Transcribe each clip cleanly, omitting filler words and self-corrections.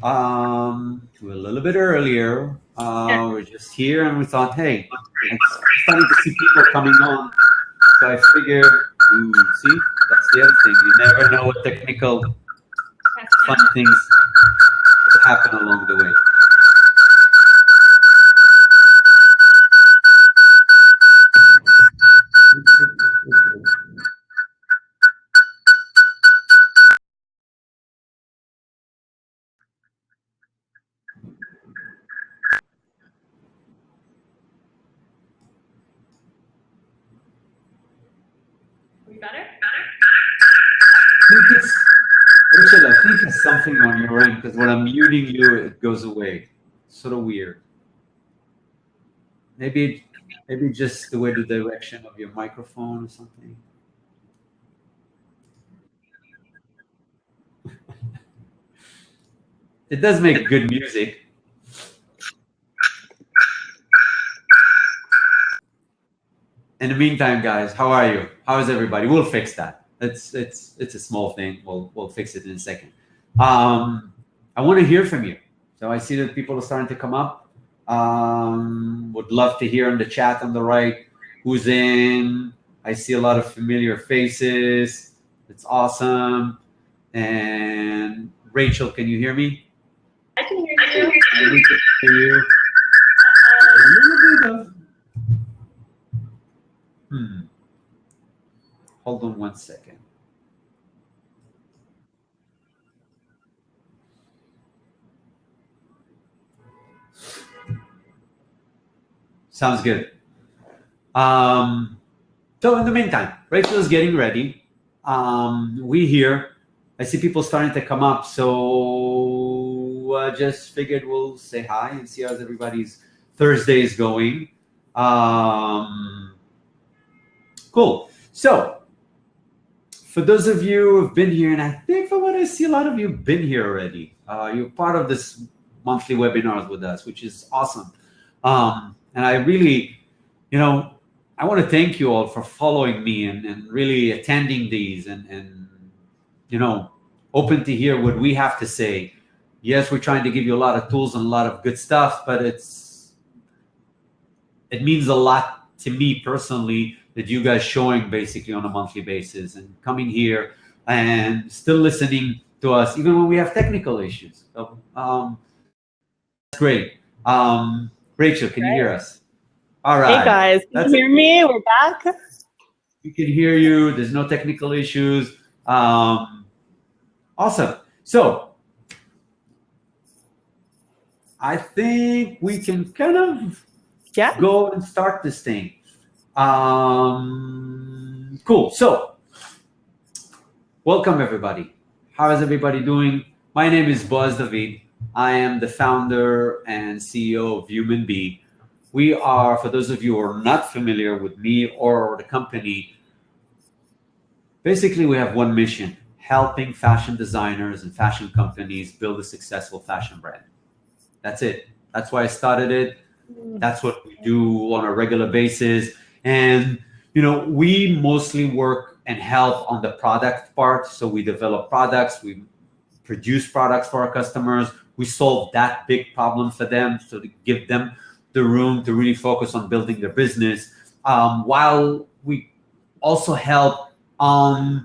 We're a little bit earlier. We're just here, and we thought, hey, it's funny to see people coming on. So I figured, see, that's the other thing. You never know what technical fun things will happen along the way. Better? Rachel, I think it's something on your end because when I'm muting you, it goes away. Sort of weird. Maybe just the way the direction of your microphone or something. It does make good music. In the meantime, guys, how are you? How is everybody? We'll fix that. It's a small thing. We'll fix it in a second. I want to hear from you. So I see that people are starting to come up. Would love to hear in the chat on the right who's in. I see a lot of familiar faces. It's awesome. And Rachel, can you hear me? I can hear you. We can hear you. A little bit of. Hold on one second. Sounds good. So in the meantime, Rachel is getting ready. We here. I see people starting to come up, so just figured we'll say hi and see how everybody's Thursday is going. Cool. So for those of you who've been here, and I think from what I see, a lot of you have been here already. You're part of this monthly webinars with us, which is awesome. And I really, I want to thank you all for following me and really attending these and open to hear what we have to say. Yes, we're trying to give you a lot of tools and a lot of good stuff, but it means a lot to me personally that you guys showing basically on a monthly basis and coming here and still listening to us, even when we have technical issues. So, that's great. Rachel, can you hear us? All right. Hey guys, can you hear me? We're back. We can hear you. There's no technical issues. Awesome. So I think we can kind of go and start this thing. Cool. So welcome everybody. How is everybody doing? My name is Boaz David. I am the founder and CEO of Human Bee. We are, for those of you who are not familiar with me or the company, basically we have one mission: helping fashion designers and fashion companies build a successful fashion brand. That's it. That's why I started it. That's what we do on a regular basis. And, we mostly work and help on the product part. So we develop products, we produce products for our customers. We solve that big problem for them, so to give them the room to really focus on building their business, while we also help on,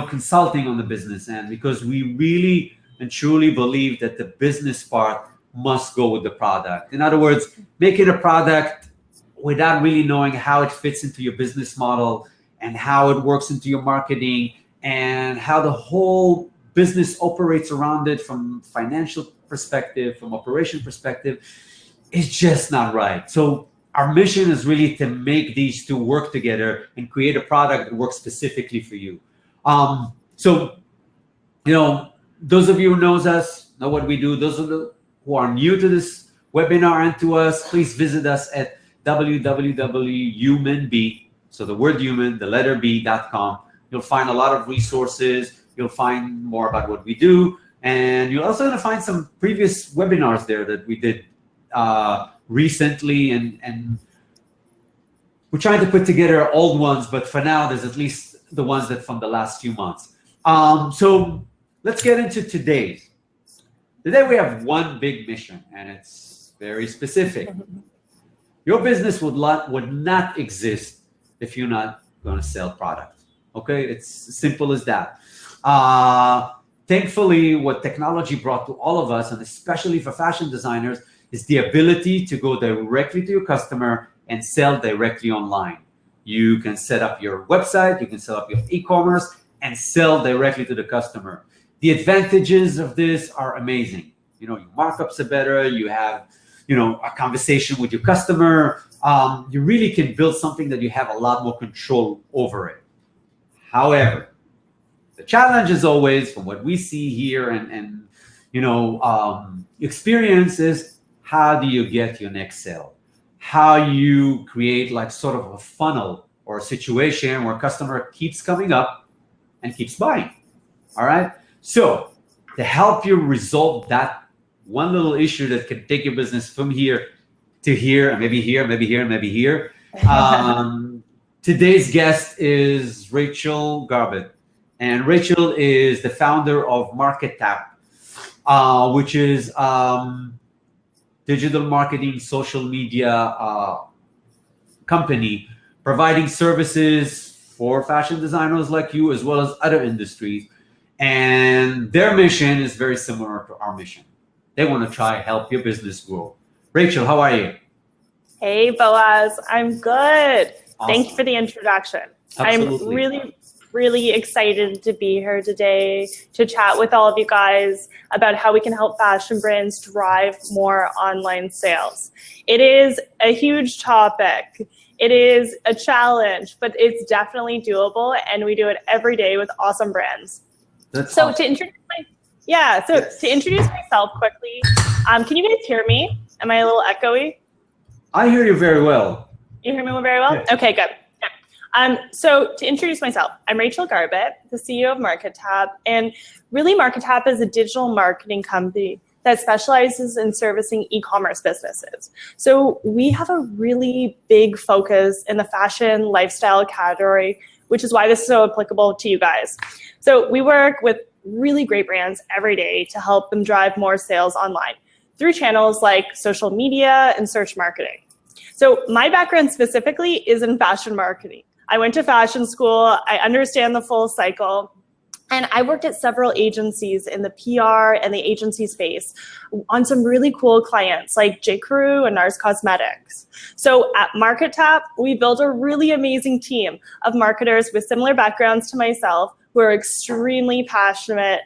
consulting on the business end, because we really and truly believe that the business part must go with the product. In other words, making a product without really knowing how it fits into your business model and how it works into your marketing and how the whole business operates around it from financial perspective, from operation perspective, is just not right. So our mission is really to make these two work together and create a product that works specifically for you. So, those of you who knows us, know what we do. Those of you who are new to this webinar and to us, please visit us at www.humanbee, so the word human, the letter B.com. You'll find a lot of resources. You'll find more about what we do. And you're also going to find some previous webinars there that we did recently. And we're trying to put together old ones, but for now, there's at least the ones that from the last few months. So let's get into today's. Today we have one big mission, and it's very specific. Your business would not exist if you're not going to sell product. Okay, it's simple as that. Thankfully, what technology brought to all of us, and especially for fashion designers, is the ability to go directly to your customer and sell directly online. You can set up your website, you can set up your e-commerce, and sell directly to the customer. The advantages of this are amazing. Your markups are better. You have, a conversation with your customer. You really can build something that you have a lot more control over it. However, the challenge is always, from what we see here and experience, is how do you get your next sale? How you create like sort of a funnel or a situation where a customer keeps coming up and keeps buying. All right. So to help you resolve that one little issue that can take your business from here to here, and maybe here, maybe here, and maybe here, today's guest is Rachel Garbutt. And Rachel is the founder of Markettap, which is digital marketing, social media company providing services for fashion designers like you, as well as other industries. And their mission is very similar to our mission. They want to try help your business grow. Rachel, how are you? Hey, Boaz. I'm good. Awesome. Thank you for the introduction. Absolutely. I'm really excited to be here today to chat with all of you guys about how we can help fashion brands drive more online sales. It is a huge topic. It is a challenge, but it's definitely doable, and we do it every day with awesome brands. That's so awesome. to introduce myself quickly, can you guys hear me? Am I a little echoey? I hear you very well. You hear me very well? Yeah. Okay, good. So to introduce myself, I'm Rachel Garbutt, the CEO of Markettap, and really Markettap is a digital marketing company that specializes in servicing e-commerce businesses. So we have a really big focus in the fashion lifestyle category, which is why this is so applicable to you guys. So we work with really great brands every day to help them drive more sales online through channels like social media and search marketing. So my background specifically is in fashion marketing. I went to fashion school. I understand the full cycle. And I worked at several agencies in the PR and the agency space on some really cool clients like J.Crew and NARS Cosmetics. So at Markettap, we built a really amazing team of marketers with similar backgrounds to myself who are extremely passionate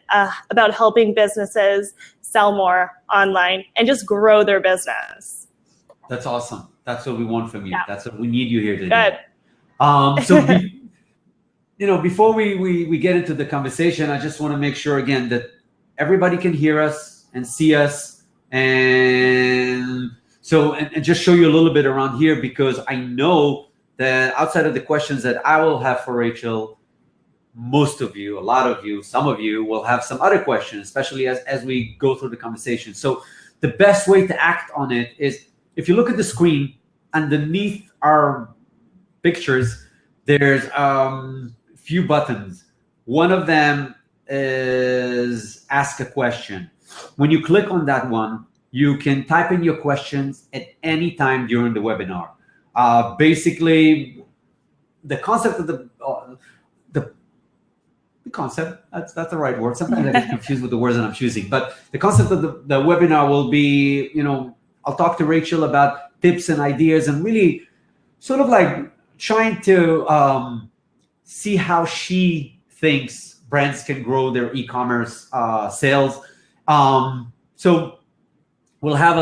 about helping businesses sell more online and just grow their business. That's awesome. That's what we want from you. Yeah. That's what we need you here today. Good. So before we get into the conversation, I just want to make sure again that everybody can hear us and see us, and just show you a little bit around here, because I know that outside of the questions that I will have for Rachel, most of you, a lot of you, some of you will have some other questions, especially as we go through the conversation. So the best way to act on it is, if you look at the screen underneath our pictures, there's few buttons. One of them is ask a question. When you click on that one, you can type in your questions at any time during the webinar. Basically, the concept of the concept, that's the right word. Sometimes I get confused with the words that I'm choosing, but the concept of the webinar will be, I'll talk to Rachel about tips and ideas, and really sort of like trying to see how she thinks brands can grow their e-commerce sales. So we'll have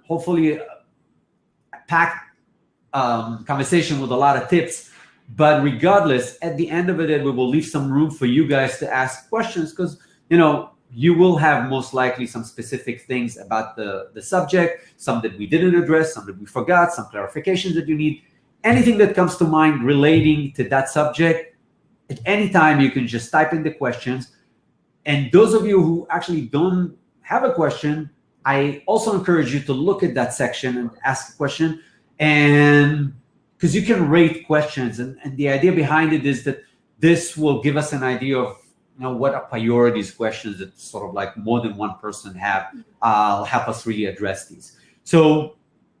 hopefully a packed conversation with a lot of tips. But regardless, at the end of it, we will leave some room for you guys to ask questions, because you will have most likely some specific things about the subject, some that we didn't address, some that we forgot, some clarifications that you need. Anything that comes to mind relating to that subject, at any time you can just type in the questions. And those of you who actually don't have a question, I also encourage you to look at that section and ask a question, and because you can rate questions, and the idea behind it is that this will give us an idea of what are priorities questions that sort of like more than one person have, help us really address these. So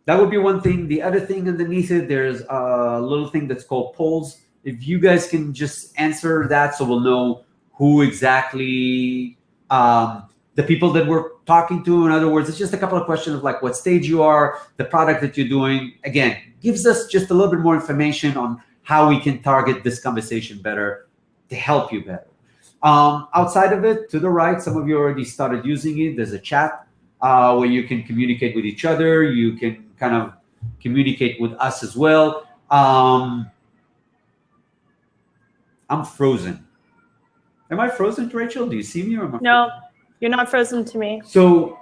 that would be one thing. The other thing underneath it, there's a little thing that's called polls. If you guys can just answer that, so we'll know who exactly the people that we're talking to. In other words, it's just a couple of questions of like what stage you are, the product that you're doing. Again, gives us just a little bit more information on how we can target this conversation better to help you better. Outside of it, to the right, some of you already started using it. There's a chat where you can communicate with each other. You can kind of communicate with us as well. I'm frozen. Am I frozen, Rachel? Do you see me? Or am I No, frozen? you're not frozen to me. So,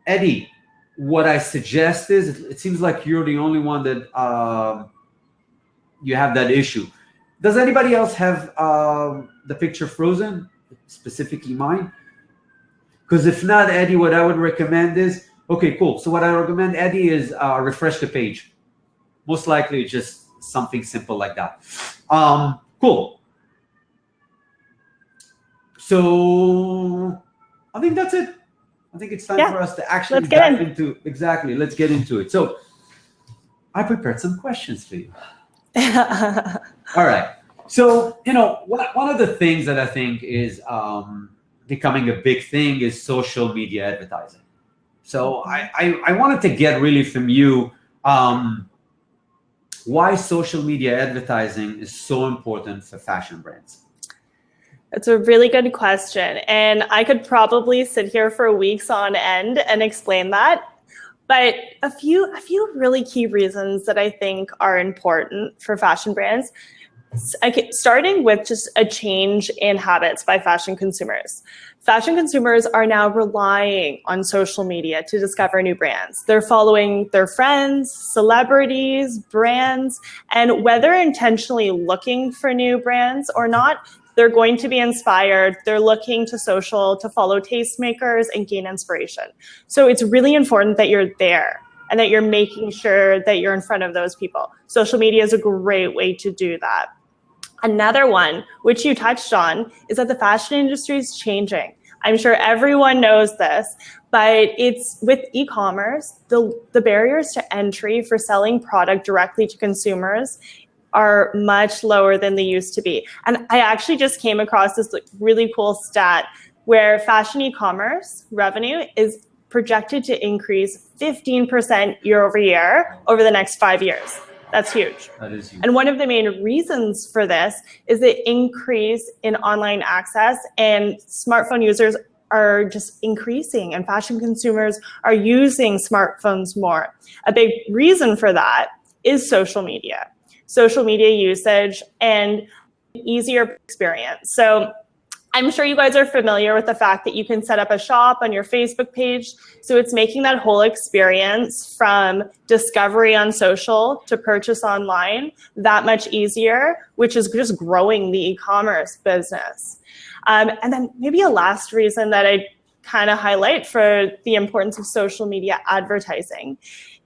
Eddie, what I suggest is, it seems like you're the only one that you have that issue. Does anybody else have the picture frozen, specifically mine? Because if not, Eddie, what I would recommend is, okay, cool. So what I recommend, Eddie, is refresh the page. Most likely it's just something simple like that. Cool. So I think that's it. I think it's time for us to actually dive into, exactly, let's get into it. So I prepared some questions for you. All right. So, one of the things that I think is becoming a big thing is social media advertising. So I wanted to get really from you why social media advertising is so important for fashion brands. It's a really good question. And I could probably sit here for weeks on end and explain that. But a few really key reasons that I think are important for fashion brands, starting with just a change in habits by fashion consumers. Fashion consumers are now relying on social media to discover new brands. They're following their friends, celebrities, brands, and whether intentionally looking for new brands or not, they're going to be inspired. They're looking to social to follow tastemakers and gain inspiration. So it's really important that you're there and that you're making sure that you're in front of those people. Social media is a great way to do that. Another one, which you touched on, is that the fashion industry is changing. I'm sure everyone knows this, but it's with e-commerce, the barriers to entry for selling product directly to consumers are much lower than they used to be. And I actually just came across this really cool stat where fashion e-commerce revenue is projected to increase 15% year over year over the next 5 years. That's huge. That is huge. And one of the main reasons for this is the increase in online access, and smartphone users are just increasing, and fashion consumers are using smartphones more. A big reason for that is social media usage and easier experience. So I'm sure you guys are familiar with the fact that you can set up a shop on your Facebook page. So it's making that whole experience from discovery on social to purchase online that much easier, which is just growing the e-commerce business. And then maybe a last reason that I kind of highlight for the importance of social media advertising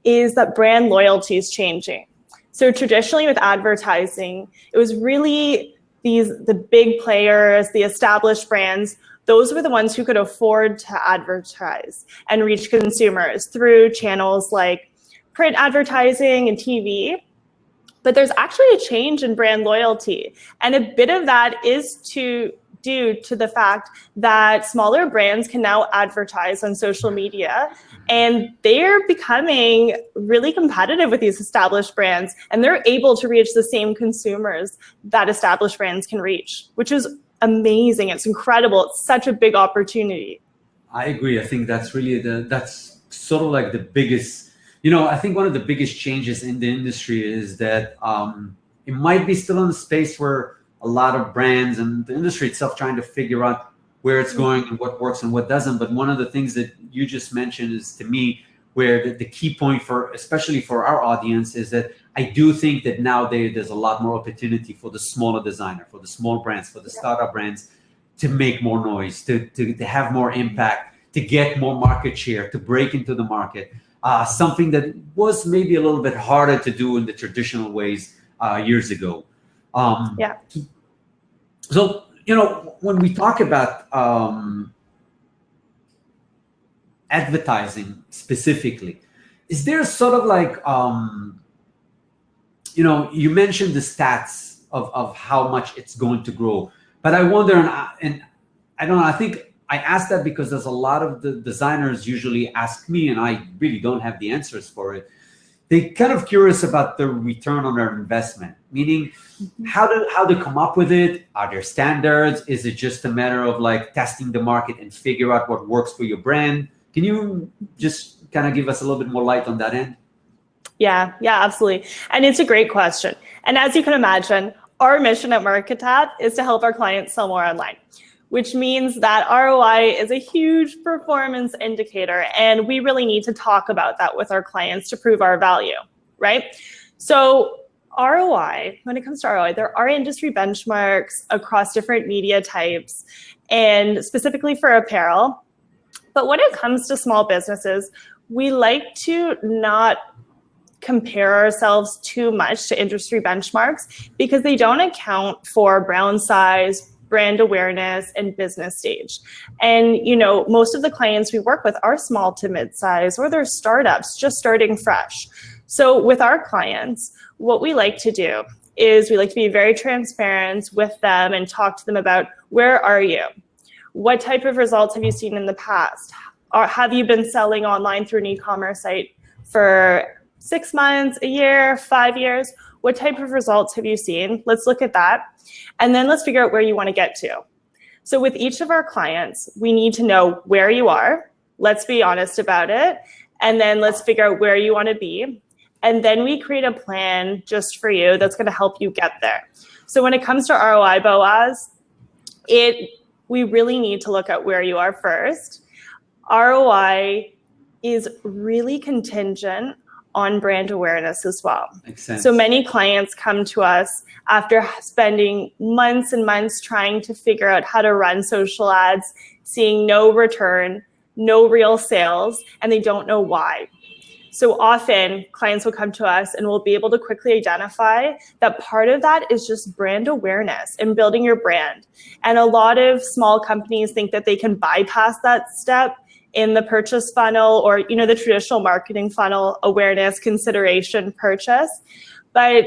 is that brand loyalty is changing. So traditionally with advertising, it was really the big players, the established brands, those were the ones who could afford to advertise and reach consumers through channels like print advertising and TV. But there's actually a change in brand loyalty. And a bit of that is due to the fact that smaller brands can now advertise on social media, and they're becoming really competitive with these established brands, and they're able to reach the same consumers that established brands can reach, which is amazing. It's incredible. It's such a big opportunity. I agree. I think that's really that's sort of like the biggest, I think one of the biggest changes in the industry is that it might be still in a space where a lot of brands and the industry itself trying to figure out where it's going and what works and what doesn't. But one of the things that you just mentioned is, to me, where the key point for, especially for our audience, is that I do think that nowadays there's a lot more opportunity for the smaller designer, for the small brands, for the startup brands to make more noise, to have more impact, to get more market share, to break into the market. Something that was maybe a little bit harder to do in the traditional ways years ago. So, when we talk about advertising specifically, is there sort of like, you mentioned the stats of how much it's going to grow, but I wonder, and I don't know, I think I asked that because there's a lot of the designers usually ask me, and I really don't have the answers for it. They're kind of curious about the return on their investment, meaning how they come up with it. Are there standards? Is it just a matter of like testing the market and figure out what works for your brand? Can you just kind of give us a little bit more light on that end? Yeah, absolutely. And it's a great question. And as you can imagine, our mission at Markettap is to help our clients sell more online, which means that ROI is a huge performance indicator. And we really need to talk about that with our clients to prove our value, right? So ROI, when it comes to ROI, there are industry benchmarks across different media types and specifically for apparel. But when it comes to small businesses, we like to not compare ourselves too much to industry benchmarks because they don't account for brand size, brand awareness, and business stage. And most of the clients we work with are small to mid-size, or they're startups just starting fresh. So with our clients, what we like to do is we like to be very transparent with them and talk to them about, where are you? What type of results have you seen in the past? Or have you been selling online through an e-commerce site for 6 months, a year, 5 years? What type of results have you seen? Let's look at that. And then let's figure out where you want to get to. So with each of our clients, we need to know where you are. Let's be honest about it. And then let's figure out where you want to be. And then we create a plan just for you that's going to help you get there. So when it comes to ROI, Boaz, we really need to look at where you are first. ROI is really contingent on brand awareness as well. Makes sense. So many clients come to us after spending months and months trying to figure out how to run social ads, seeing no return, no real sales, and they don't know why. So often clients will come to us and we'll be able to quickly identify that part of that is just brand awareness and building your brand. And a lot of small companies think that they can bypass that step in the purchase funnel, or the traditional marketing funnel: awareness, consideration, purchase. But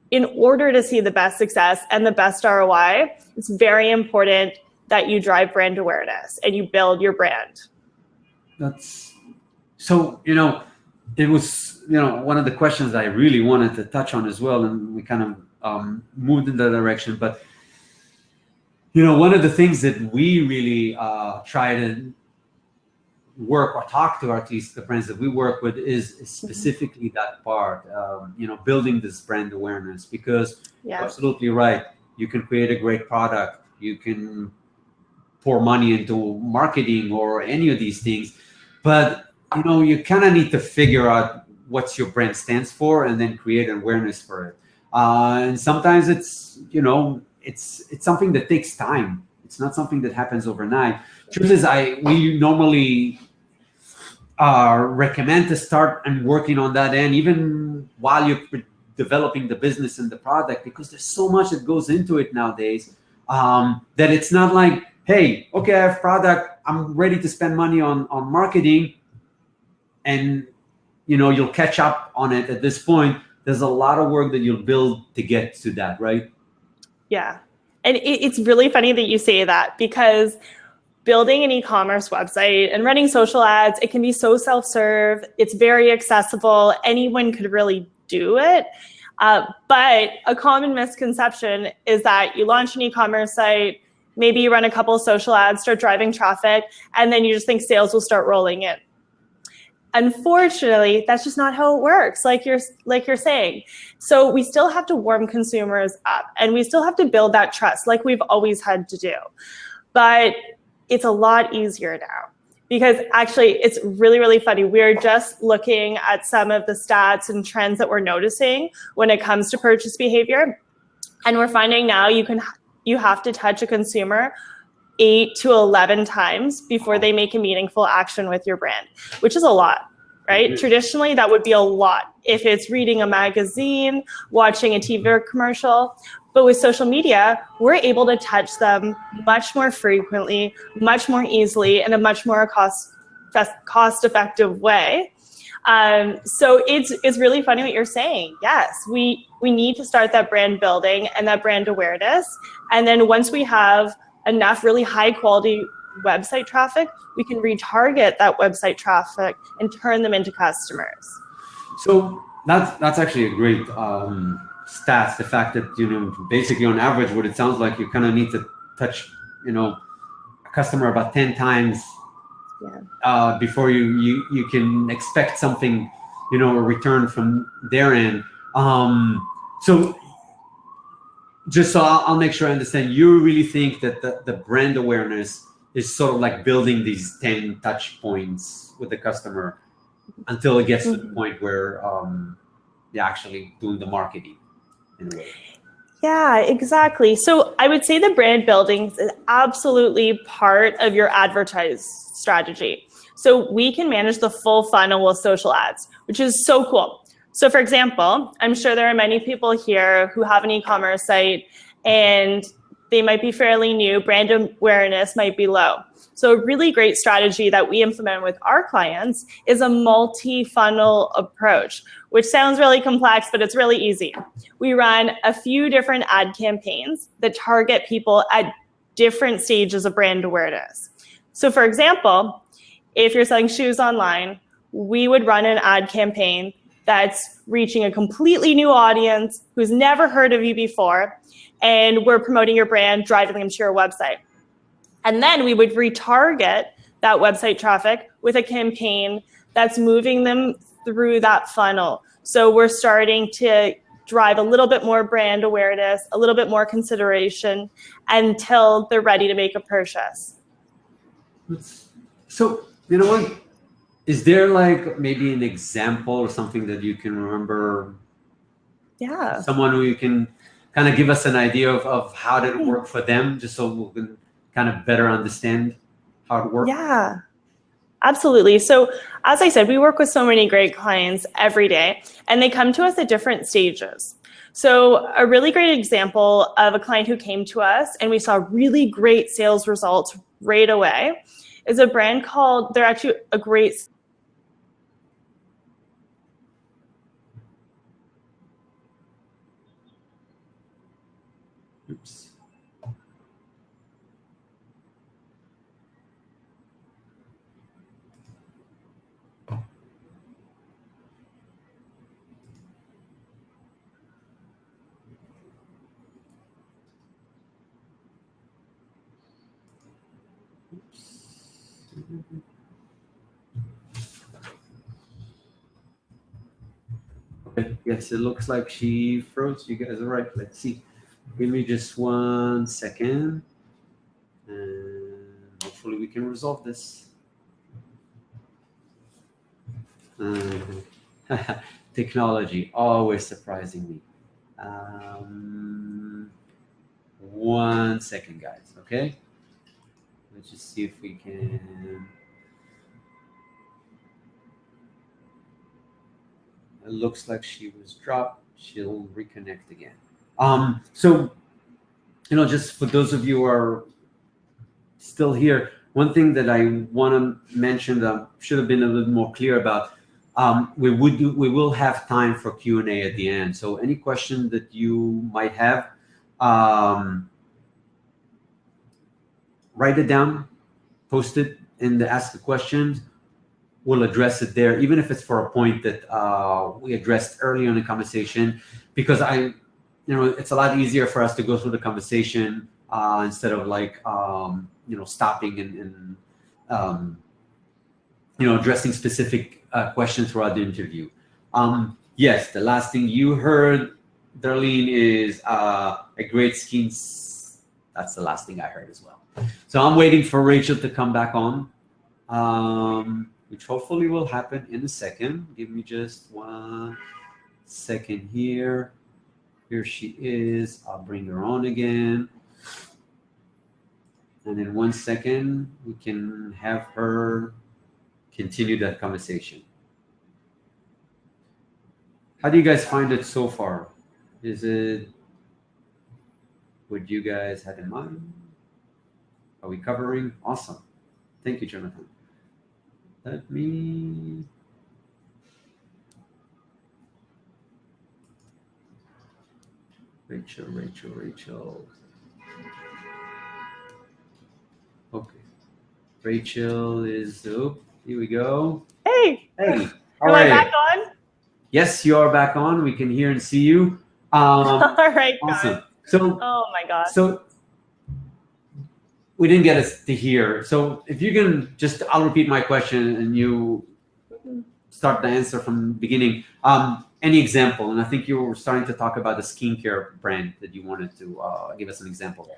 in order to see the best success and the best ROI, it's very important that you drive brand awareness and you build your brand. That's so, it was, one of the questions I really wanted to touch on as well, and we kind of moved in that direction. But, one of the things that we really try to work or talk to, at least the brands that we work with, is specifically that part, building this brand awareness, because you're absolutely right. You can create a great product. You can pour money into marketing or any of these things, but you kind of need to figure out what your brand stands for and then create awareness for it. And sometimes it's something that takes time. It's not something that happens overnight. Truth is, we normally recommend to start and working on that end, even while you're developing the business and the product, because there's so much that goes into it nowadays, that it's not like, hey, okay, I have product, I'm ready to spend money on marketing, and you'll catch up on it at this point. There's a lot of work that you'll build to get to that, right? Yeah. And it's really funny that you say that, because building an e-commerce website and running social ads, it can be so self-serve. It's very accessible. Anyone could really do it. But a common misconception is that you launch an e-commerce site, maybe you run a couple of social ads, start driving traffic, and then you just think sales will start rolling in. Unfortunately, that's just not how it works, like you're saying. So we still have to warm consumers up, and we still have to build that trust like we've always had to do. But it's a lot easier now, because actually it's really, really funny. We're just looking at some of the stats and trends that we're noticing when it comes to purchase behavior. And we're finding now you have to touch a consumer 8 to 11 times before they make a meaningful action with your brand, which is a lot, right? Traditionally, that would be a lot if it's reading a magazine, watching a TV commercial. But with social media, we're able to touch them much more frequently, much more easily, in a much more cost-effective way. So it's really funny what you're saying. Yes, we need to start that brand building and that brand awareness. And then once we have enough really high quality website traffic, we can retarget that website traffic and turn them into customers. So that's actually a great stats. The fact that, basically on average, what it sounds like, you kind of need to touch, a customer about 10 times before you can expect something, a return from their end. So just so I'll make sure I understand, you really think that the brand awareness is sort of like building these 10 touch points with the customer until it gets to the point where you're actually doing the marketing in a way. Yeah, exactly. So I would say the brand building is absolutely part of your advertise strategy. So we can manage the full funnel with social ads, which is so cool. So for example, I'm sure there are many people here who have an e-commerce site and they might be fairly new, brand awareness might be low. So a really great strategy that we implement with our clients is a multi-funnel approach, which sounds really complex, but it's really easy. We run a few different ad campaigns that target people at different stages of brand awareness. So for example, if you're selling shoes online, we would run an ad campaign that's reaching a completely new audience who's never heard of you before, and we're promoting your brand, driving them to your website. And then we would retarget that website traffic with a campaign that's moving them through that funnel. So we're starting to drive a little bit more brand awareness, a little bit more consideration until they're ready to make a purchase. So, you know what? Is there like maybe an example or something that you can remember? Yeah. Someone who you can kind of give us an idea of how did it work for them, just so we can kind of better understand how it works? Yeah, absolutely. So as I said, we work with so many great clients every day, and they come to us at different stages. So a really great example of a client who came to us and we saw really great sales results right away is a brand called, they're actually a great Oops. Okay. Yes, it looks like she froze. You guys are right. Let's see. Give me just 1 second, and hopefully we can resolve this. Technology always surprising me. 1 second, guys. Okay. Let's just see if we can. It looks like she was dropped. She'll reconnect again. So, just for those of you who are still here, one thing that I want to mention that should have been a little more clear about, we will have time for Q&A at the end. So any question that you might have, write it down, post it in the Ask the Questions. We'll address it there, even if it's for a point that we addressed earlier in the conversation, because it's a lot easier for us to go through the conversation instead of like, stopping and addressing specific questions throughout the interview. Yes, the last thing you heard, Darlene, is a great scheme. That's the last thing I heard as well. So I'm waiting for Rachel to come back on, which hopefully will happen in a second. Give me just 1 second here. Here she is. I'll bring her on again. And in 1 second, we can have her continue that conversation. How do you guys find it so far? Is it what you guys had in mind? Are we covering? Awesome. Thank you, Jonathan. Let me. Rachel. Okay. Rachel is, oh, here we go. Hey. Hey. How Am are I you? back on? Yes, you are back on. We can hear and see you. All right, Awesome. guys. So, Oh my God. so we didn't get us to hear. So if you can just, I'll repeat my question and you start the answer from the beginning. Any example? And I think you were starting to talk about the skincare brand that you wanted to give us an example.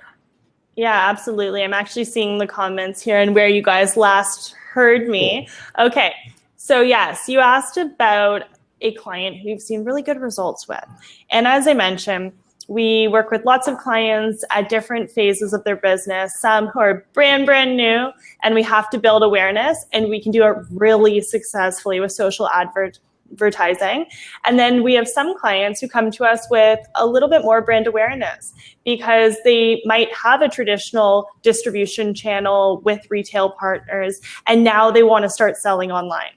Yeah, absolutely. I'm actually seeing the comments here and where you guys last heard me. Cool. Okay, so yes, you asked about a client who you've seen really good results with. And as I mentioned, we work with lots of clients at different phases of their business, some who are brand new, and we have to build awareness, and we can do it really successfully with social advertising. And then we have some clients who come to us with a little bit more brand awareness because they might have a traditional distribution channel with retail partners, and now they want to start selling online.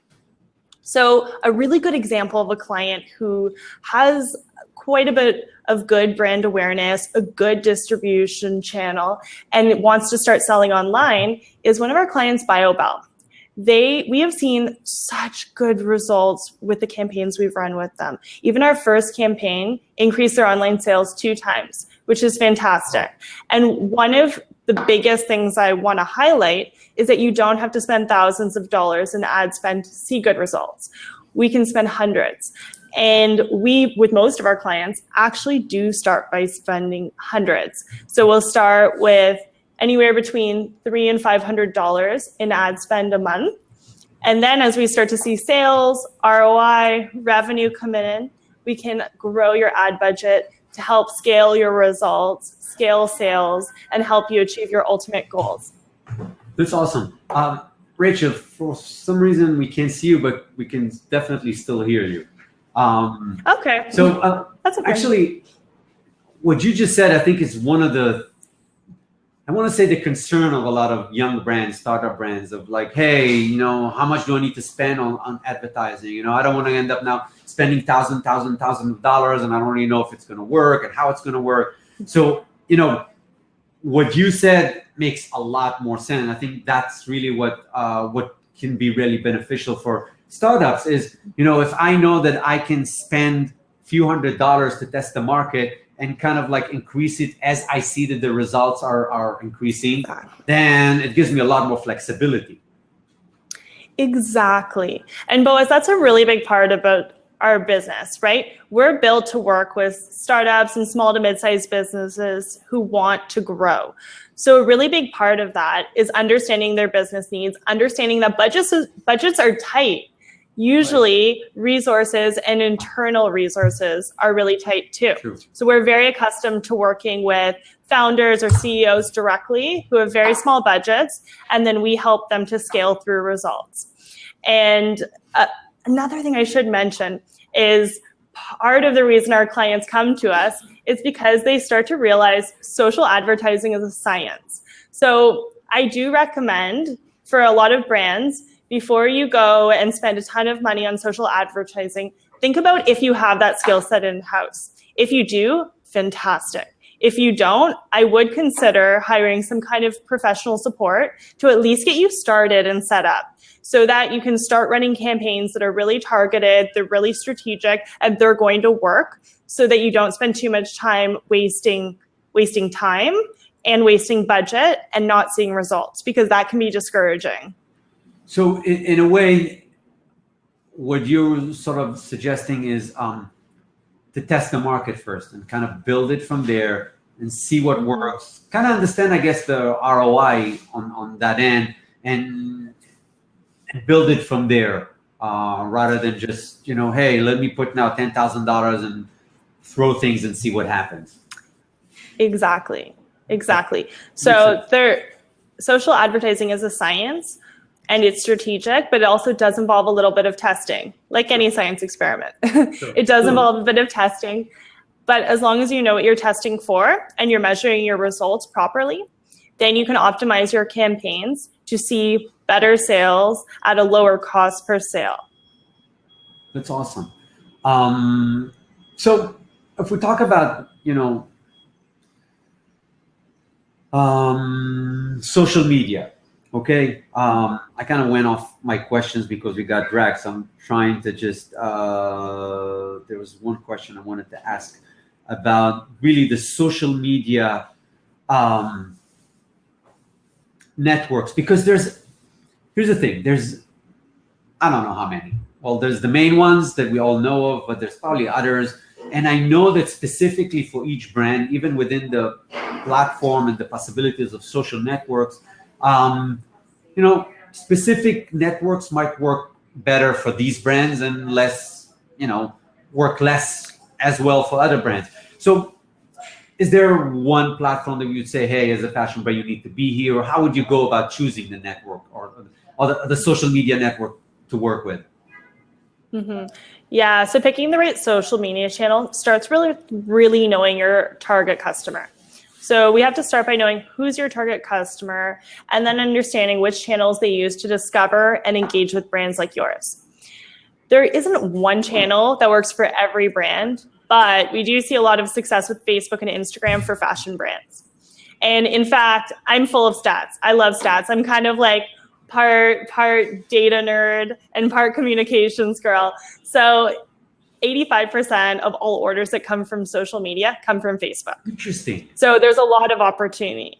So a really good example of a client who has quite a bit of good brand awareness, a good distribution channel, and wants to start selling online is one of our clients, BioBell. We have seen such good results with the campaigns we've run with them. Even our first campaign increased their online sales 2 times, which is fantastic. And one of the biggest things I want to highlight is that you don't have to spend thousands of dollars in ad spend to see good results. We can spend hundreds. And we, with most of our clients, actually do start by spending hundreds. So we'll start with anywhere between $300 and $500 in ad spend a month. And then as we start to see sales, ROI, revenue come in, we can grow your ad budget to help scale your results, scale sales, and help you achieve your ultimate goals. That's awesome. Rachel, for some reason we can't see you, but we can definitely still hear you. Okay. So that's okay. Actually, what you just said, I think is one of the, I want to say the concern of a lot of young brands, startup brands of like, hey, you know, how much do I need to spend on advertising? You know, I don't want to end up now spending thousands of dollars and I don't really know if it's going to work and how it's going to work. So, you know, what you said makes a lot more sense. I think that's really what can be really beneficial for startups is, you know, if I know that I can spend a few $100s to test the market and kind of like increase it as I see that the results are increasing, then it gives me a lot more flexibility. Exactly. And Boaz, that's a really big part about our business, right? We're built to work with startups and small to mid-sized businesses who want to grow. So a really big part of that is understanding their business needs, understanding that budgets are tight. Usually resources and internal resources are really tight too. True. So we're very accustomed to working with founders or CEOs directly who have very small budgets, and then we help them to scale through results. And another thing I should mention is part of the reason our clients come to us is because they start to realize social advertising is a science. So I do recommend for a lot of brands, before you go and spend a ton of money on social advertising, think about if you have that skill set in-house. If you do, fantastic. If you don't, I would consider hiring some kind of professional support to at least get you started and set up so that you can start running campaigns that are really targeted, they're really strategic, and they're going to work so that you don't spend too much time wasting time and wasting budget and not seeing results, because that can be discouraging. So in a way, what you're sort of suggesting is to test the market first and kind of build it from there and see what works. Kind of understand, I guess, the ROI on that end and build it from there rather than just, you know, hey, let me put now $10,000 and throw things and see what happens. Exactly. So social advertising is a science. and it's strategic, but it also does involve a little bit of testing, like any science experiment. Sure. It does involve a bit of testing, but as long as you know what you're testing for and you're measuring your results properly, then you can optimize your campaigns to see better sales at a lower cost per sale. That's awesome. So if we talk about, social media, okay. I kind of went off my questions because we got dragged. So I'm trying to just, there was one question I wanted to ask about really the social media networks, because here's the thing, I don't know how many. Well, there's the main ones that we all know of, but there's probably others. And I know that specifically for each brand, even within the platform and the possibilities of social networks, specific networks might work better for these brands and less, work less as well for other brands. So is there one platform that you would say, hey, as a fashion brand, you need to be here? Or how would you go about choosing the network or the social media network to work with? Mm-hmm. Yeah, so picking the right social media channel starts really knowing your target customer. So we have to start by knowing who's your target customer and then understanding which channels they use to discover and engage with brands like yours. There isn't one channel that works for every brand, but we do see a lot of success with Facebook and Instagram for fashion brands. And in fact, I'm full of stats. I love stats. I'm kind of like part data nerd and part communications girl. So 85% of all orders that come from social media come from Facebook. Interesting. So there's a lot of opportunity.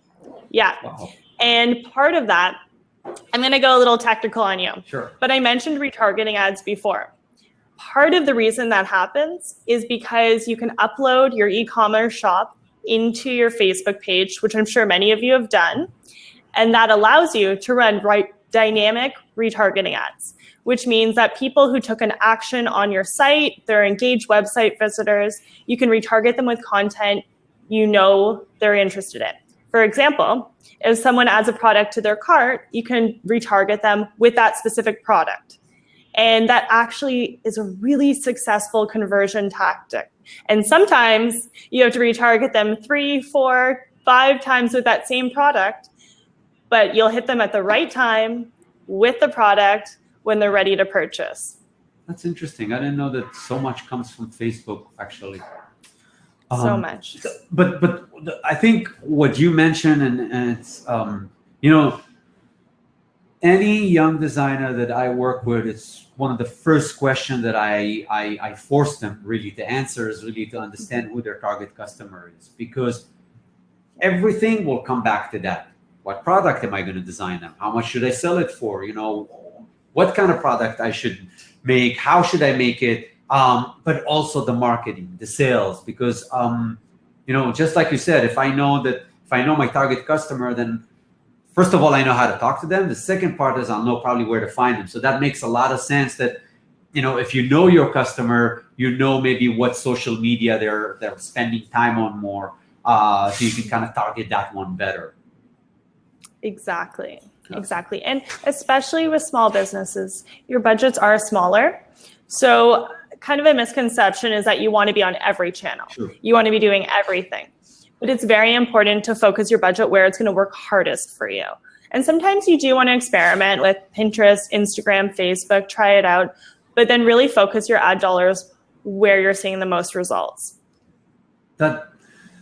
Yeah. Wow. And part of that, I'm going to go a little technical on you. Sure. But I mentioned retargeting ads before. Part of the reason that happens is because you can upload your e-commerce shop into your Facebook page, which I'm sure many of you have done. And that allows you to run dynamic retargeting ads, which means that people who took an action on your site, they're engaged website visitors, you can retarget them with content they're interested in. For example, if someone adds a product to their cart, you can retarget them with that specific product. And that actually is a really successful conversion tactic. And sometimes you have to retarget them 3, 4, 5 times with that same product, but you'll hit them at the right time with the product when they're ready to purchase. That's interesting. I didn't know that so much comes from Facebook, actually. So much. But I think what you mentioned, and it's, any young designer that I work with, it's one of the first questions that I force them really to answer is really to understand who their target customer is, because everything will come back to that. What product am I going to design them? How much should I sell it for? What kind of product I should make? How should I make it? But also the marketing, the sales, because just like you said, if I know my target customer, then first of all, I know how to talk to them. The second part is I'll know probably where to find them. So that makes a lot of sense that, if you know your customer, maybe what social media they're spending time on more. So you can kind of target that one better. Exactly. And especially with small businesses, your budgets are smaller. So kind of a misconception is that you want to be on every channel. Sure. You want to be doing everything. But it's very important to focus your budget where it's going to work hardest for you. And sometimes you do want to experiment with Pinterest, Instagram, Facebook, try it out, but then really focus your ad dollars where you're seeing the most results.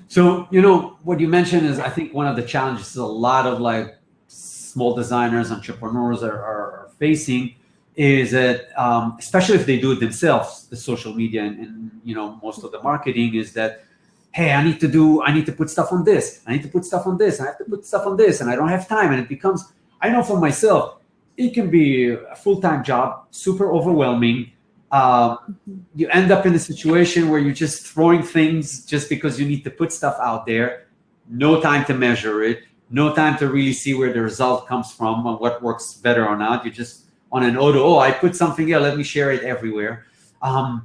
So, what you mentioned is, I think one of the challenges a lot of like small designers, entrepreneurs are facing is that, especially if they do it themselves, the social media and most of the marketing is that, hey, I need to put stuff on this. I need to put stuff on this. I have to put stuff on this, and I don't have time. And it becomes, I know for myself, it can be a full-time job, super overwhelming. You end up in a situation where you're just throwing things just because you need to put stuff out there. No time to measure it. No time to really see where the result comes from and what works better or not. You're just on an auto. I put something here. Let me share it everywhere. And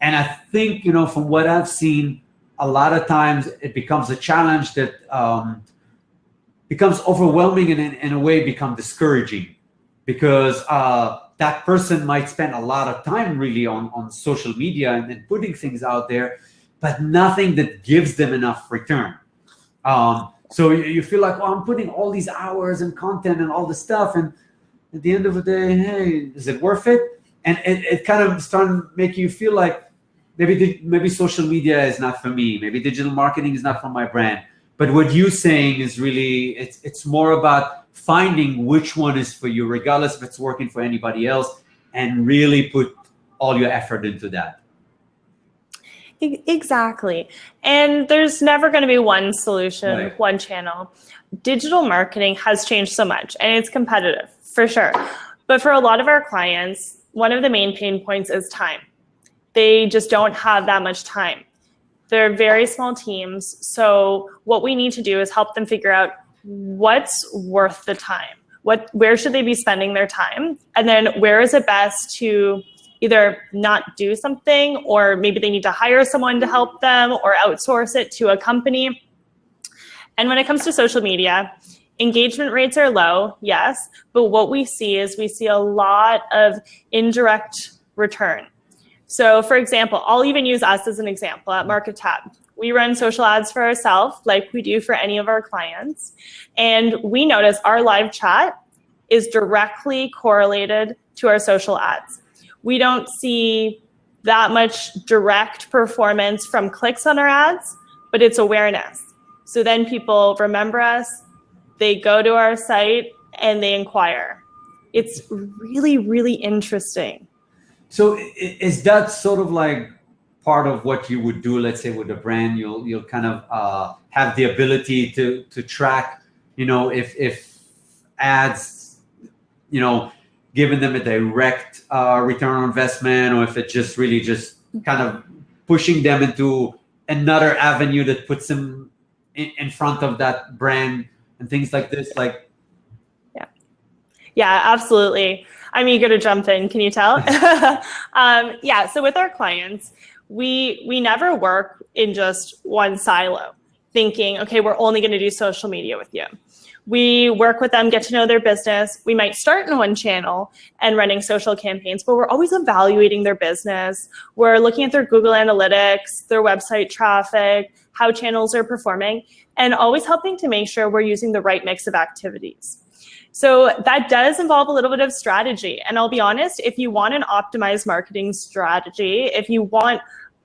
I think, from what I've seen, a lot of times it becomes a challenge that becomes overwhelming and in a way become discouraging. because that person might spend a lot of time really on social media and putting things out there, but nothing that gives them enough return. So you feel like, oh, I'm putting all these hours and content and all this stuff, and at the end of the day, hey, is it worth it? And it kind of started to make you feel like maybe social media is not for me, maybe digital marketing is not for my brand. But what you're saying is really, it's more about finding which one is for you, regardless if it's working for anybody else, and really put all your effort into that. Exactly. And there's never going to be one solution, Right. one channel. Digital marketing has changed so much, and it's competitive for sure. But for a lot of our clients, one of the main pain points is time. They just don't have that much time. They're very small teams. So what we need to do is help them figure out what's worth the time. Where should they be spending their time? And then where is it best to either not do something, or maybe they need to hire someone to help them or outsource it to a company. And when it comes to social media, engagement rates are low, yes, but what we see is we see a lot of indirect return. So for example, I'll even use us as an example at Markettap. We run social ads for ourselves like we do for any of our clients. And we notice our live chat is directly correlated to our social ads. We don't see that much direct performance from clicks on our ads, but it's awareness. So then people remember us, they go to our site, and they inquire. It's really, really interesting. So is that sort of like part of what you would do, let's say with a brand? You'll kind of have the ability to track, if ads, giving them a direct return on investment, or if it's just really just kind of pushing them into another avenue that puts them in front of that brand and things like this. Yeah, absolutely. I'm eager to jump in. Can you tell? Yeah. So with our clients, we never work in just one silo, thinking, okay, we're only going to do social media with you. We work with them, get to know their business. We might start in one channel and running social campaigns, but we're always evaluating their business. We're looking at their Google Analytics, their website traffic, how channels are performing, and always helping to make sure we're using the right mix of activities. So that does involve a little bit of strategy. And I'll be honest, if you want an optimized marketing strategy, if you want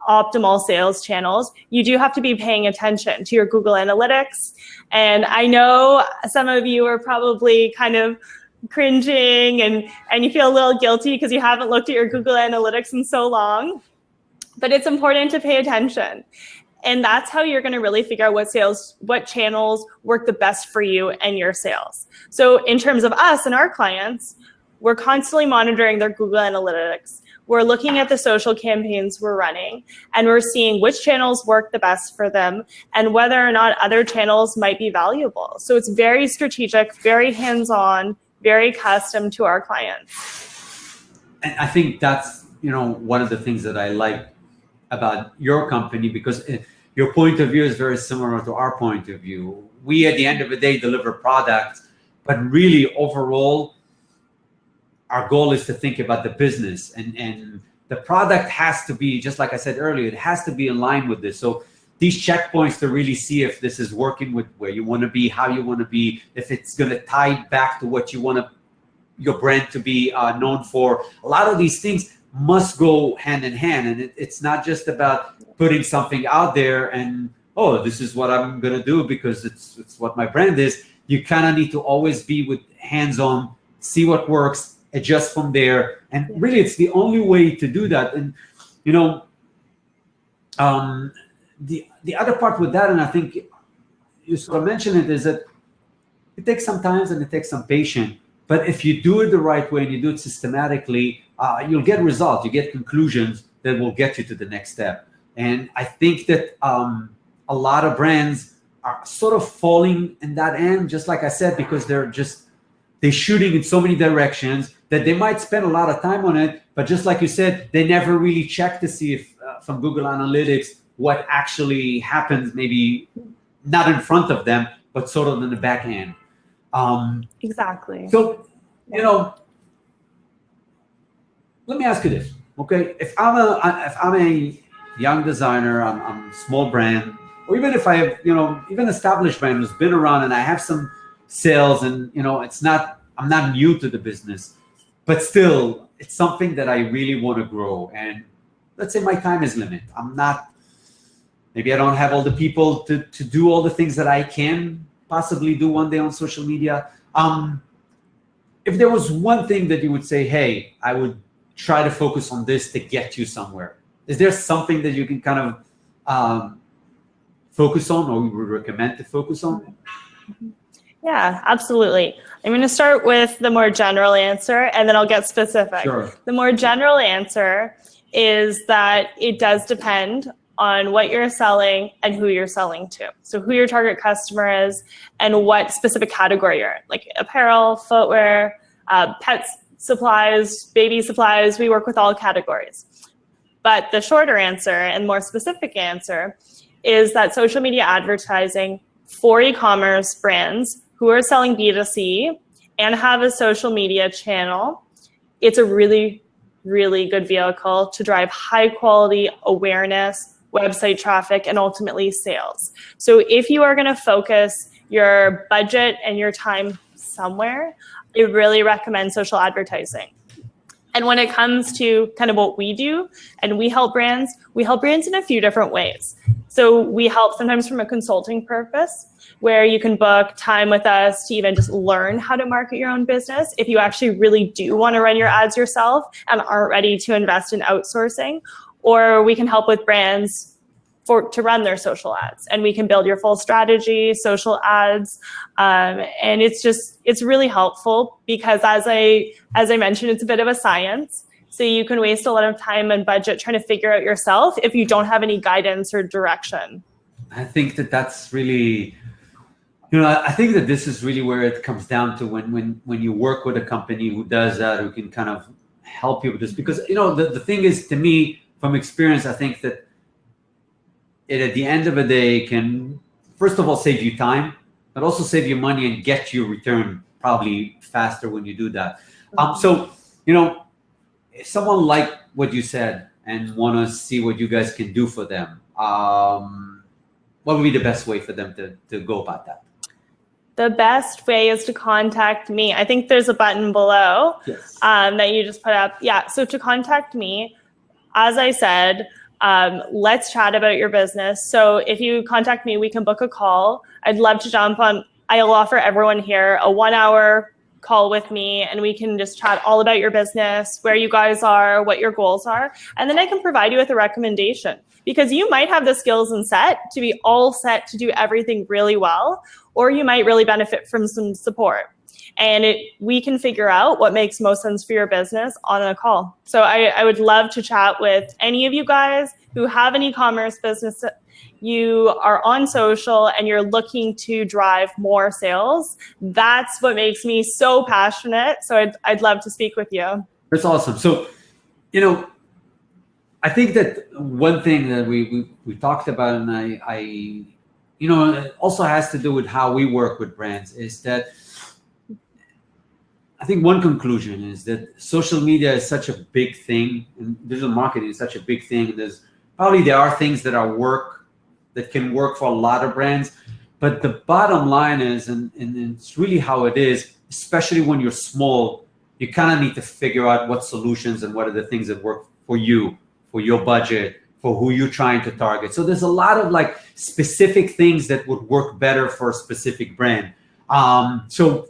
optimal sales channels, you do have to be paying attention to your Google Analytics. And I know some of you are probably kind of cringing and you feel a little guilty because you haven't looked at your Google Analytics in so long, but it's important to pay attention. And that's how you're going to really figure out what channels work the best for you and your sales. So in terms of us and our clients, we're constantly monitoring their Google Analytics. We're looking at the social campaigns we're running, and we're seeing which channels work the best for them and whether or not other channels might be valuable. So it's very strategic, very hands-on, very custom to our clients. And I think that's, one of the things that I like about your company, because your point of view is very similar to our point of view. We, at the end of the day, deliver products, but really overall, our goal is to think about the business, and the product has to be, just like I said earlier, it has to be in line with this. So these checkpoints to really see if this is working with where you want to be, how you want to be, if it's going to tie back to what you want your brand to be known for. A lot of these things must go hand in hand, and it's not just about putting something out there and, oh, this is what I'm going to do because it's what my brand is. You kind of need to always be with hands-on, see what works, adjust from there. And really, it's the only way to do that. And, the other part with that, and I think you sort of mentioned it, is that it takes some time and it takes some patience. But if you do it the right way and you do it systematically, you'll get results, you get conclusions that will get you to the next step. And I think that a lot of brands are sort of falling in that end, just like I said, because they're shooting in so many directions that they might spend a lot of time on it. But just like you said, they never really check to see if from Google Analytics what actually happens, maybe not in front of them, but sort of in the back end. Exactly. So, let me ask you this, okay? If I'm a young designer, I'm a small brand, or even if I have, even established brand who's been around and I have some sales and, I'm not new to the business, but still it's something that I really want to grow. And let's say my time is limited. Maybe I don't have all the people to do all the things that I can possibly do one day on social media. If there was one thing that you would say, hey, I would try to focus on this to get you somewhere, is there something that you can kind of focus on, or we would recommend to focus on? Yeah, absolutely. I'm going to start with the more general answer, and then I'll get specific. Sure. The more general answer is that it does depend on what you're selling and who you're selling to. So who your target customer is and what specific category you're in, like apparel, footwear, pets, supplies, baby supplies. We work with all categories. But the shorter answer and more specific answer is that social media advertising for e-commerce brands who are selling B2C and have a social media channel, it's a really, really good vehicle to drive high quality awareness, website traffic, and ultimately sales. So if you are going to focus your budget and your time somewhere, I really recommend social advertising. And when it comes to kind of what we do, and we help brands in a few different ways. So we help sometimes from a consulting purpose, where you can book time with us to even just learn how to market your own business if you actually really do want to run your ads yourself and aren't ready to invest in outsourcing. Or we can help with brands to run their social ads, and we can build your full strategy, social ads, and it's really helpful because as I mentioned, it's a bit of a science. So you can waste a lot of time and budget trying to figure out yourself if you don't have any guidance or direction. I think that's really, I think that this is really where it comes down to when you work with a company who does that, who can kind of help you with this. Because, the thing is, to me, from experience, I think that it at the end of the day can, first of all, save you time, but also save you money and get you return probably faster when you do that. So, if someone liked what you said and want to see what you guys can do for them, what would be the best way for them to go about that? The best way is to contact me. I think there's a button below. Yes. That you just put up. Yeah, so to contact me, as I said, let's chat about your business. So if you contact me, we can book a call. I'd love to jump on. I'll offer everyone here a 1-hour call with me, and we can just chat all about your business, where you guys are, what your goals are. And then I can provide you with a recommendation, because you might have the skills and set to be all set to do everything really well, or you might really benefit from some support. And we can figure out what makes most sense for your business on a call. So I would love to chat with any of you guys who have an e-commerce business. You are on social and you're looking to drive more sales. That's what makes me so passionate. So I'd love to speak with you. That's awesome. So, I think that one thing that we talked about, and I it also has to do with how we work with brands, is that I think one conclusion is that social media is such a big thing, and digital marketing is such a big thing. There are things that can work for a lot of brands, but the bottom line is, and it's really how it is, especially when you're small, you kind of need to figure out what solutions and what are the things that work for you, for your budget, for who you're trying to target. So there's a lot of like specific things that would work better for a specific brand. So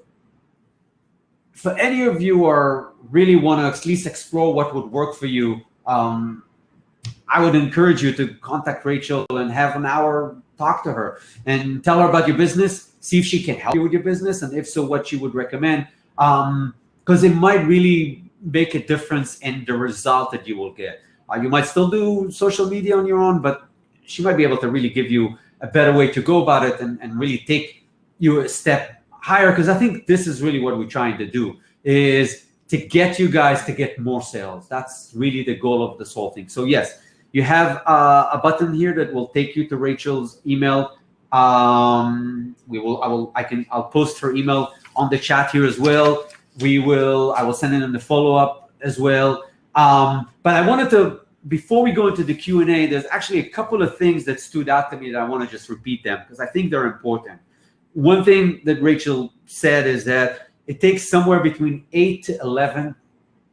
for any of you who really want to at least explore what would work for you, I would encourage you to contact Rachel and have an hour talk to her and tell her about your business, see if she can help you with your business, and if so, what she would recommend. Because it might really make a difference in the result that you will get. You might still do social media on your own, but she might be able to really give you a better way to go about it and really take you a step higher. Because I think this is really what we're trying to do, is to get you guys to get more sales. That's really the goal of this whole thing. So yes, you have a button here that will take you to Rachel's email. I'll post her email on the chat here as well. I will send it in the follow-up as well. But I wanted to, before we go into the Q&A, there's actually a couple of things that stood out to me that I want to just repeat them because I think they're important. One thing that Rachel said is that it takes somewhere between 8 to 11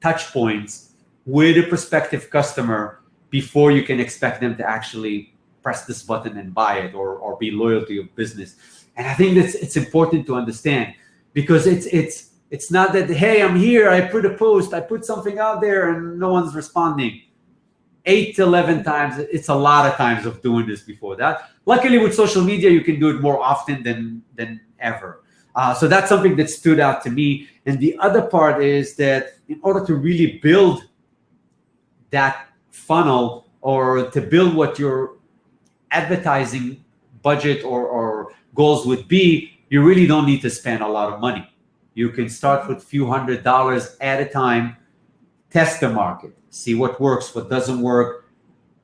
touch points with a prospective customer before you can expect them to actually press this button and buy it or be loyal to your business. And I think that's it's important to understand because it's not that, hey, I'm here, I put a post, I put something out there and no one's responding. 8 to 11 times, it's a lot of times of doing this before that. Luckily with social media, you can do it more often than ever. So that's something that stood out to me. And the other part is that in order to really build that funnel or to build what your advertising budget or goals would be, you really don't need to spend a lot of money. You can start with a few $100s at a time, test the market, see what works, what doesn't work,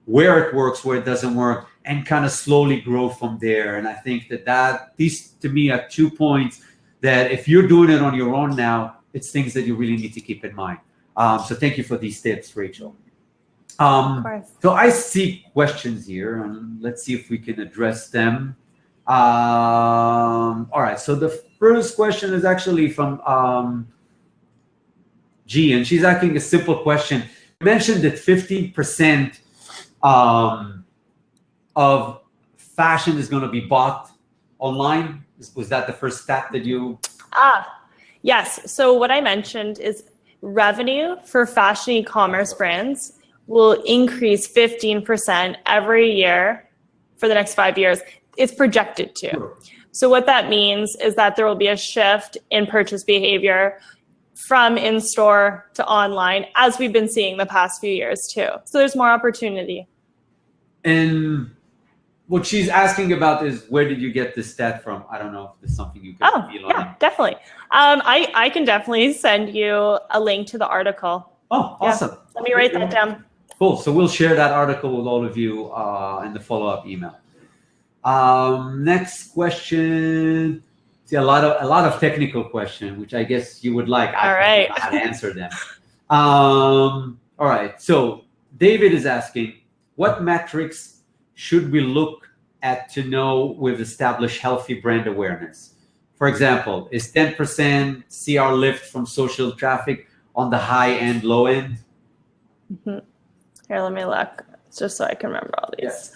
where it works, where it doesn't work, and kind of slowly grow from there. And I think that these to me are 2 points that if you're doing it on your own now, it's things that you really need to keep in mind. So thank you for these tips, Rachel. So I see questions here, and let's see if we can address them. All right, so the first question is actually from G, and she's asking a simple question. You mentioned that 15% of fashion is going to be bought online. Was that the first stat that you? Yes. So what I mentioned is revenue for fashion e-commerce brands will increase 15% every year for the next 5 years. It's projected to. Sure. So what that means is that there will be a shift in purchase behavior from in-store to online, as we've been seeing the past few years too. So there's more opportunity. And what she's asking about is, where did you get this stat from? I don't know if there's something you can feel on. Yeah, definitely. I can definitely send you a link to the article. Oh, awesome. Yeah. Let me write that down. Cool. So we'll share that article with all of you in the follow-up email. Next question. See, a lot of technical questions, which I guess you would like. All right. I can answer them. All right. So David is asking, what metrics should we look at to know we've established healthy brand awareness? For example, is 10% CR lift from social traffic on the high and low end? Mm-hmm. Here, let me look, just so I can remember all these. Yes.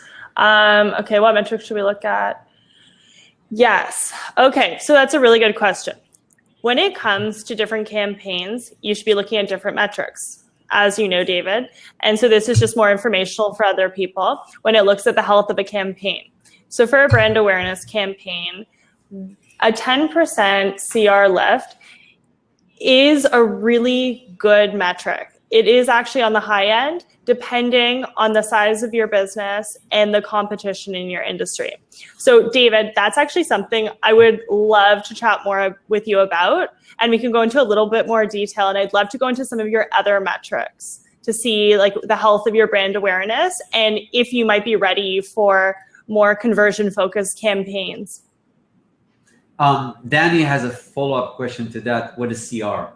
Okay, what metrics should we look at? Yes. Okay, so that's a really good question. When it comes to different campaigns, you should be looking at different metrics, as you know, David. And so this is just more informational for other people when it looks at the health of a campaign. So for a brand awareness campaign, a 10% CR lift is a really good metric. It is actually on the high end, depending on the size of your business and the competition in your industry. So David, that's actually something I would love to chat more with you about. And we can go into a little bit more detail. And I'd love to go into some of your other metrics to see like the health of your brand awareness and if you might be ready for more conversion focused campaigns. Danny has a follow-up question to that. What is CR?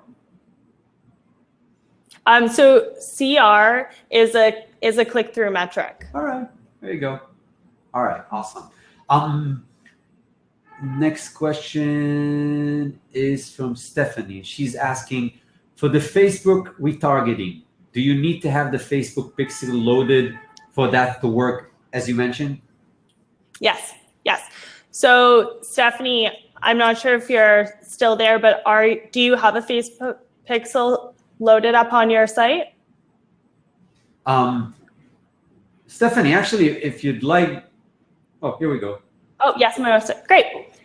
So CR is a click-through metric. All right, there you go. All right, awesome. Next question is from Stephanie. She's asking, for the Facebook retargeting, do you need to have the Facebook pixel loaded for that to work, as you mentioned? Yes. So Stephanie, I'm not sure if you're still there, but do you have a Facebook pixel loaded up on your site? Stephanie, actually, if you'd like, oh, here we go. Oh, yes, my website.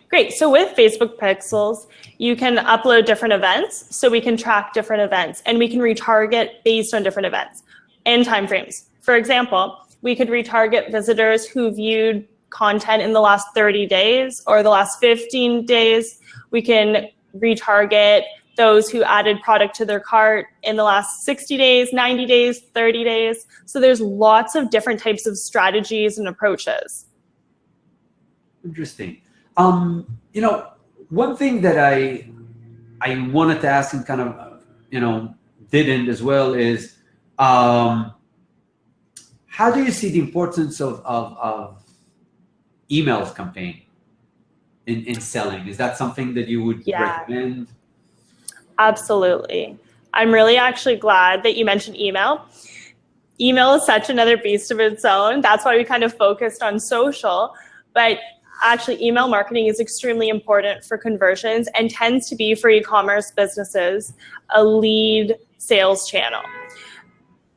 Great. So with Facebook Pixels, you can upload different events, so we can track different events, and we can retarget based on different events and timeframes. For example, we could retarget visitors who viewed content in the last 30 days or the last 15 days. We can retarget those who added product to their cart in the last 60 days, 90 days, 30 days. So there's lots of different types of strategies and approaches. Interesting. One thing that I wanted to ask and kind of, didn't as well is, How do you see the importance of emails campaign in selling? Is that something that you would recommend? Absolutely. I'm really actually glad that you mentioned email. Email is such another beast of its own. That's why we kind of focused on social, but actually email marketing is extremely important for conversions and tends to be for e-commerce businesses a lead sales channel.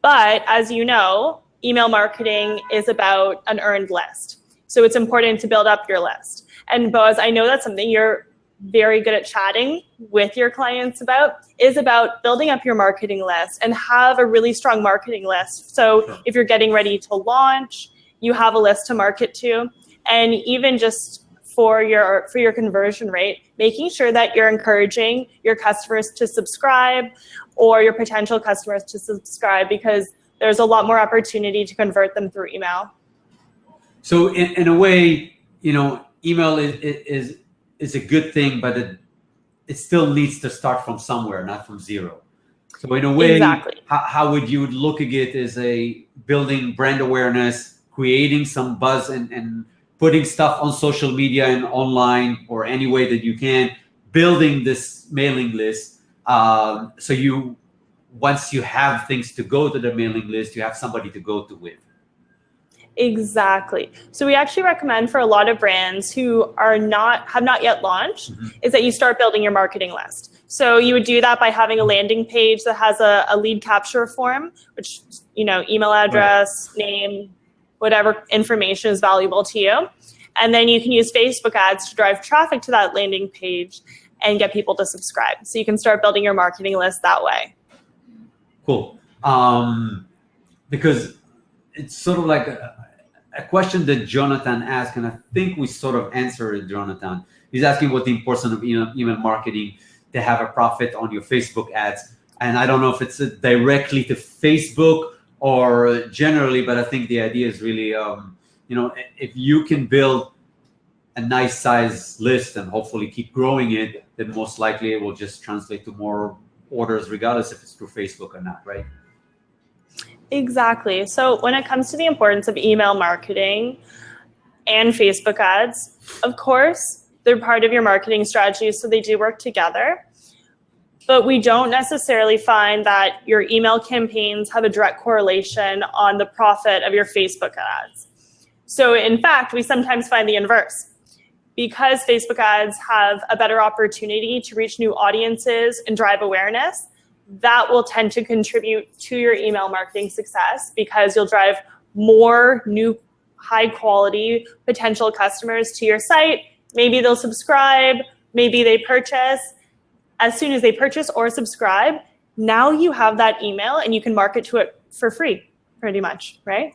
But as you know, email marketing is about an earned list. So it's important to build up your list. And Boaz, I know that's something you're very good at chatting with your clients about, is about building up your marketing list and have a really strong marketing list. So if you're getting ready to launch, you have a list to market to. And even just for your conversion rate, making sure that you're encouraging your customers to subscribe or your potential customers to subscribe, because there's a lot more opportunity to convert them through email. So in a way, email is a good thing, but it still needs to start from somewhere, not from zero. So in a way, exactly. how would you look at it as a building brand awareness, creating some buzz and putting stuff on social media and online or any way that you can, building this mailing list. So once you have things to go to the mailing list, you have somebody to go to with. Exactly. So we actually recommend for a lot of brands who have not yet launched, is that you start building your marketing list. So you would do that by having a landing page that has a lead capture form, which, email address, name, whatever information is valuable to you. And then you can use Facebook ads to drive traffic to that landing page and get people to subscribe. So you can start building your marketing list that way. Cool. Because it's sort of like a question that Jonathan asked, and I think we sort of answered it, Jonathan. He's asking what the importance of email marketing to have a profit on your Facebook ads. And I don't know if it's directly to Facebook or generally, but I think the idea is really, if you can build a nice size list and hopefully keep growing it, then most likely it will just translate to more orders, regardless if it's through Facebook or not, right? Exactly. So when it comes to the importance of email marketing and Facebook ads, of course, they're part of your marketing strategy, so they do work together. But we don't necessarily find that your email campaigns have a direct correlation on the profit of your Facebook ads. So in fact, we sometimes find the inverse. Because Facebook ads have a better opportunity to reach new audiences and drive awareness, that will tend to contribute to your email marketing success, because you'll drive more new high quality potential customers to your site. Maybe they'll subscribe, maybe they purchase. As soon as they purchase or subscribe, now you have that email and you can market to it for free, pretty much, right?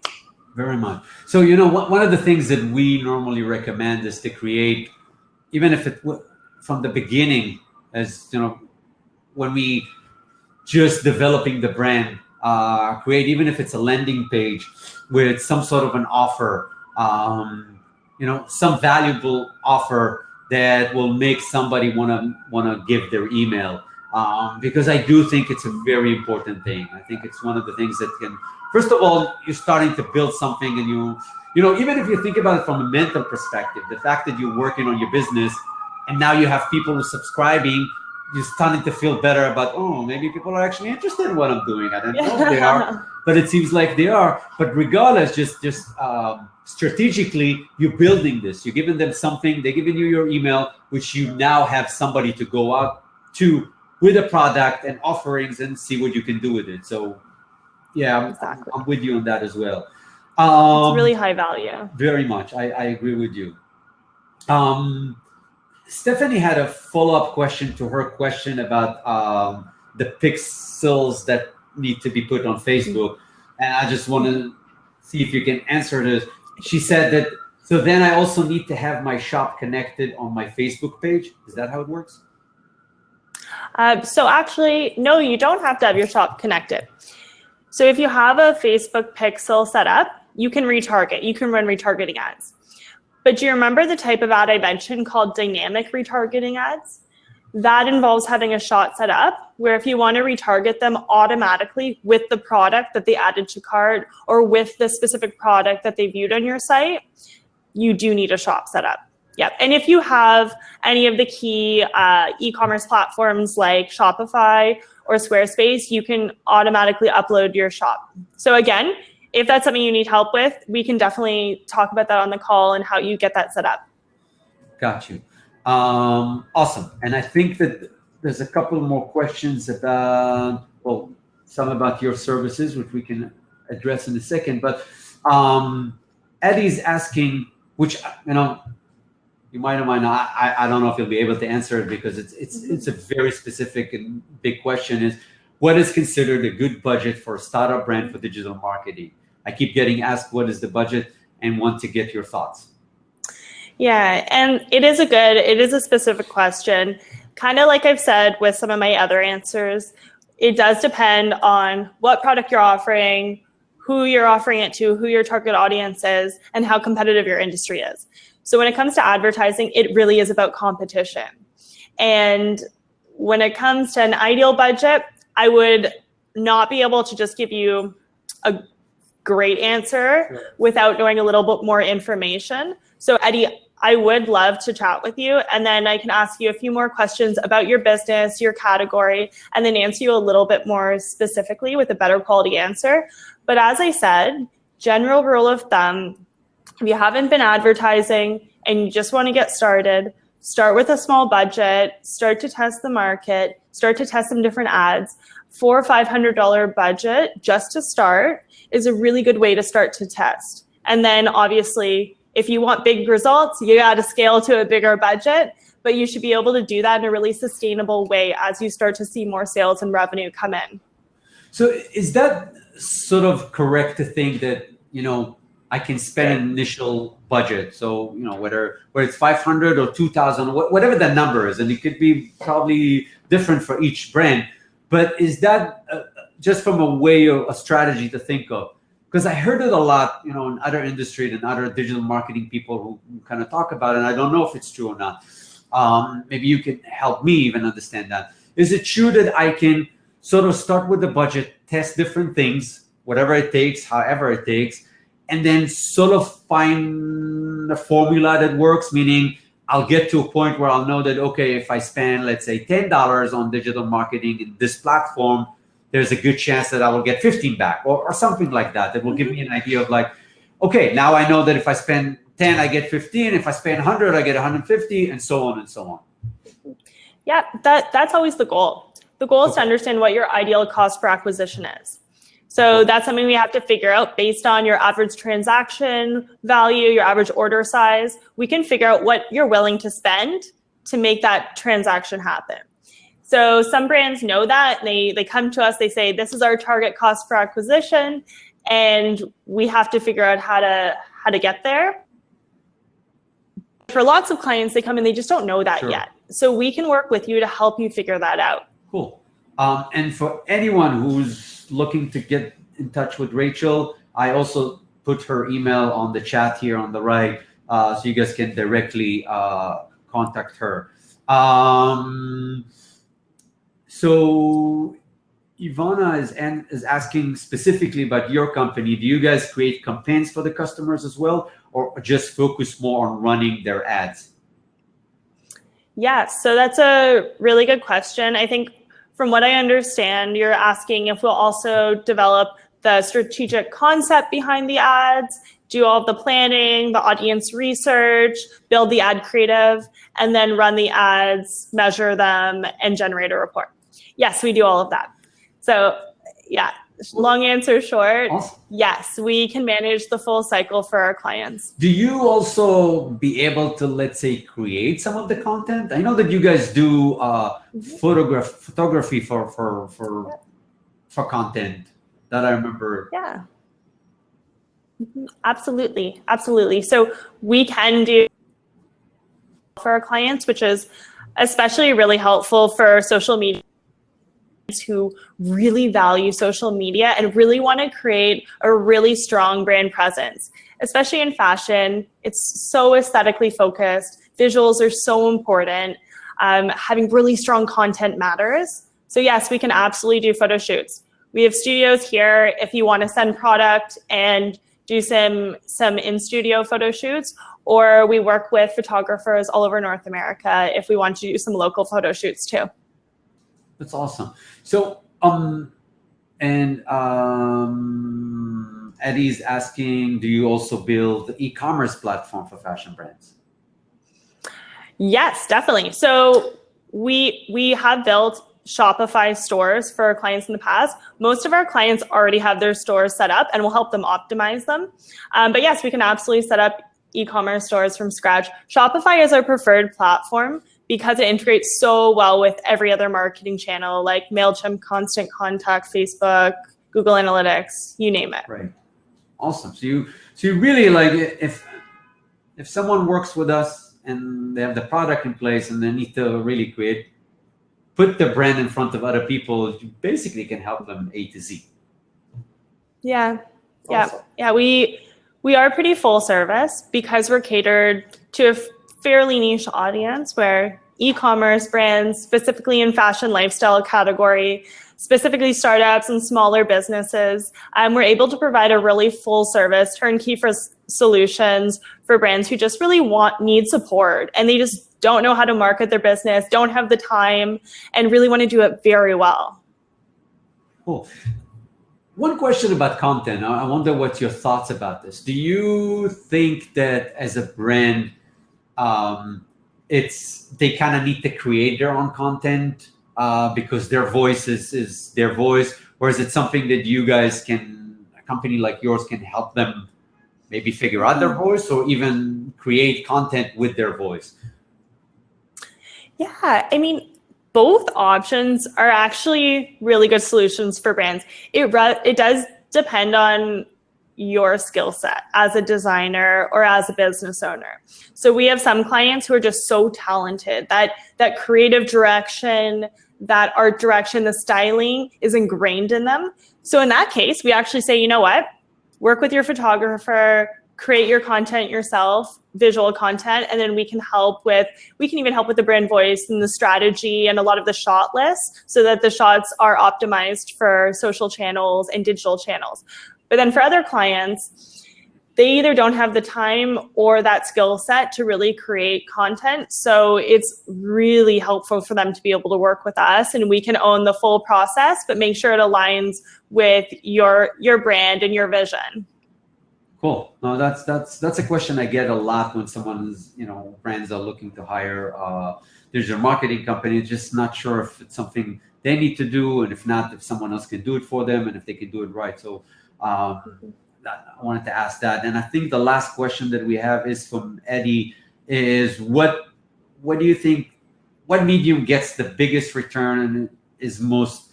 Very much. So, one of the things that we normally recommend is to create, even if it from the beginning, as when we just developing the brand, create, even if it's a landing page with some sort of an offer, some valuable offer that will make somebody wanna give their email, because I do think it's a very important thing. I think it's one of the things that can, first of all, you're starting to build something, and even if you think about it from a mental perspective, the fact that you're working on your business and now you have people who are subscribing, you're starting to feel better about, maybe people are actually interested in what I'm doing. I don't know if they are, but it seems like they are. But regardless, just strategically, you're building this. You're giving them something. They're giving you your email, which you now have somebody to go out to with a product and offerings and see what you can do with it. So, yeah, exactly. I'm with you on that as well. It's really high value. Very much. I agree with you. Stephanie had a follow-up question to her question about the pixels that need to be put on Facebook. And I just want to see if you can answer this. She said that, so then I also need to have my shop connected on my Facebook page. Is that how it works? So actually, no, you don't have to have your shop connected. So if you have a Facebook pixel set up, you can retarget. You can run retargeting ads. But do you remember the type of ad I mentioned called dynamic retargeting ads? That involves having a shot set up where if you want to retarget them automatically with the product that they added to cart or with the specific product that they viewed on your site, you do need a shop set up. Yep. And if you have any of the key e-commerce platforms like Shopify or Squarespace, you can automatically upload your shop. So again, if that's something you need help with, we can definitely talk about that on the call and how you get that set up. Got you. Awesome. And I think that there's a couple more questions about, well, some about your services, which we can address in a second. But Eddie's asking, which, you know, you might or might not, I don't know if you'll be able to answer it because it's a very specific and big question, is what is considered a good budget for a startup brand for digital marketing? I keep getting asked what is the budget and want to get your thoughts. Yeah, and it is a specific question. Kind of like I've said with some of my other answers, it does depend on what product you're offering, who you're offering it to, who your target audience is, and how competitive your industry is. So when it comes to advertising, it really is about competition. And when it comes to an ideal budget, I would not be able to just give you a great answer without knowing a little bit more information. So Eddie, I would love to chat with you, and then I can ask you a few more questions about your business, your category, and then answer you a little bit more specifically with a better quality answer. But as I said, general rule of thumb, if you haven't been advertising and you just want to get started, start with a small budget, start to test the market, start to test some different ads. $400 or $500 budget just to start is a really good way to start to test. And then obviously, if you want big results, you got to scale to a bigger budget, but you should be able to do that in a really sustainable way as you start to see more sales and revenue come in. So is that sort of correct to think that, you know, I can spend an initial budget? So, you know, whether it's 500 or 2,000, whatever that number is, and it could be probably different for each brand, but is that just from a way of a strategy to think of? Because I heard it a lot, you know, in other industries and other digital marketing people who kind of talk about it, and I don't know if it's true or not. Maybe you can help me even understand that. Is it true that I can sort of start with the budget, test different things, whatever it takes, however it takes, and then sort of find a formula that works, meaning I'll get to a point where I'll know that, okay, if I spend, let's say, $10 on digital marketing in this platform, there's a good chance that I will get 15 back or something like that. That will give me an idea of like, okay, now I know that if I spend 10, I get 15. If I spend 100, I get 150, and so on and so on. Yeah, that's always the goal. The goal is to understand what your ideal cost per acquisition is. So that's something we have to figure out based on your average transaction value, your average order size. We can figure out what you're willing to spend to make that transaction happen. So some brands know that, and they come to us, they say, this is our target cost per acquisition, and we have to figure out how to get there. For lots of clients, they come and they just don't know that yet. So we can work with you to help you figure that out. Cool. And for anyone who's looking to get in touch with Rachel, I also put her email on the chat here on the right, so you guys can directly contact her. So Ivana is asking specifically about your company. Do you guys create campaigns for the customers as well, or just focus more on running their ads? Yeah, so that's a really good question. I think from what I understand, you're asking if we'll also develop the strategic concept behind the ads, do all of the planning, the audience research, build the ad creative, and then run the ads, measure them, and generate a report. Yes, we do all of that. So yeah, long answer short, awesome. Yes, we can manage the full cycle for our clients. Do you also be able to, let's say, create some of the content? I know that you guys do photography for content that I remember. Yeah, absolutely. So we can do for our clients, which is especially really helpful for social media who really value social media and really want to create a really strong brand presence, especially in fashion. It's so aesthetically focused. Visuals are so important. having really strong content matters. So yes, we can absolutely do photo shoots. We have studios here if you want to send product and do some in-studio photo shoots, or we work with photographers all over North America if we want to do some local photo shoots too. That's awesome. So, Eddie's asking, do you also build the e-commerce platform for fashion brands? Yes, definitely. So we have built Shopify stores for our clients in the past. Most of our clients already have their stores set up, and we'll help them optimize them. But yes, we can absolutely set up e-commerce stores from scratch. Shopify is our preferred platform because it integrates so well with every other marketing channel like MailChimp, Constant Contact, Facebook, Google Analytics, you name it. Right. Awesome. So you really, like, if someone works with us and they have the product in place and they need to really put the brand in front of other people, you basically can help them A to Z. Yeah. Awesome. Yeah. We are pretty full service because we're catered to a fairly niche audience where e-commerce brands, specifically in fashion lifestyle category, specifically startups and smaller businesses, we're able to provide a really full service turnkey for solutions for brands who just really need support and they just don't know how to market their business, don't have the time, and really want to do it very well. Cool. One question about content. I wonder what your thoughts about this. Do you think that as a brand, they kind of need to create their own content because their voice is their voice, or is it something that you guys a company like yours can help them maybe figure out their voice or even create content with their voice? Yeah, I mean, both options are actually really good solutions for brands. It does depend on your skill set as a designer or as a business owner. So we have some clients who are just so talented that creative direction, that art direction, the styling is ingrained in them. So in that case, we actually say, you know what, work with your photographer, create your content yourself, visual content, and then we can even help with the brand voice and the strategy and a lot of the shot lists so that the shots are optimized for social channels and digital channels. But then for other clients, they either don't have the time or that skill set to really create content. So it's really helpful for them to be able to work with us, and we can own the full process, but make sure it aligns with your brand and your vision. Cool. No, that's a question I get a lot when brands are looking to hire digital marketing companies, just not sure if it's something they need to do, and if not, if someone else can do it for them, and if they can do it right. So I wanted to ask that. And I think the last question that we have is from Eddie, is what do you think, what medium gets the biggest return and is most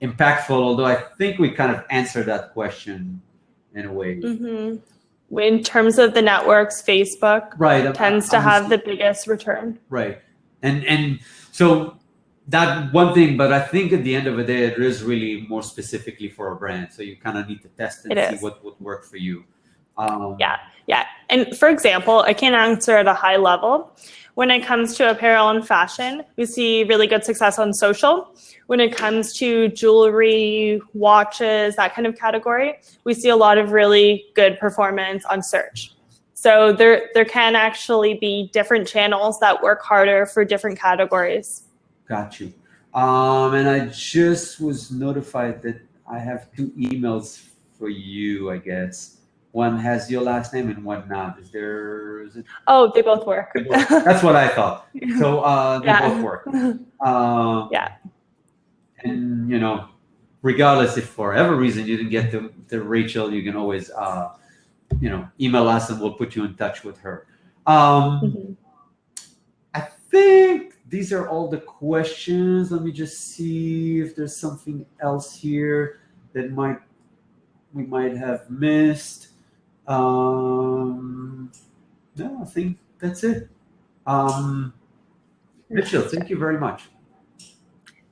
impactful? Although I think we kind of answered that question in a way. Mm-hmm. In terms of the networks, Facebook tends to have the biggest return. Right. And so that one thing, but I think at the end of the day, it is really more specifically for a brand. So you kind of need to test and see what would work for you. Yeah. And for example, I can answer at a high level. When it comes to apparel and fashion, we see really good success on social. When it comes to jewelry, watches, that kind of category, we see a lot of really good performance on search. So there can actually be different channels that work harder for different categories. Got you. And I just was notified that I have 2 emails for you, I guess. One has your last name and one not. Is it? Oh, they both work. That's what I thought. So they both work. Yeah. And regardless if for whatever reason you didn't get to Rachel, you can always email us and we'll put you in touch with her. I think these are all the questions. Let me just see if there's something else here that we might have missed. No, I think that's it. Mitchell, thank you very much.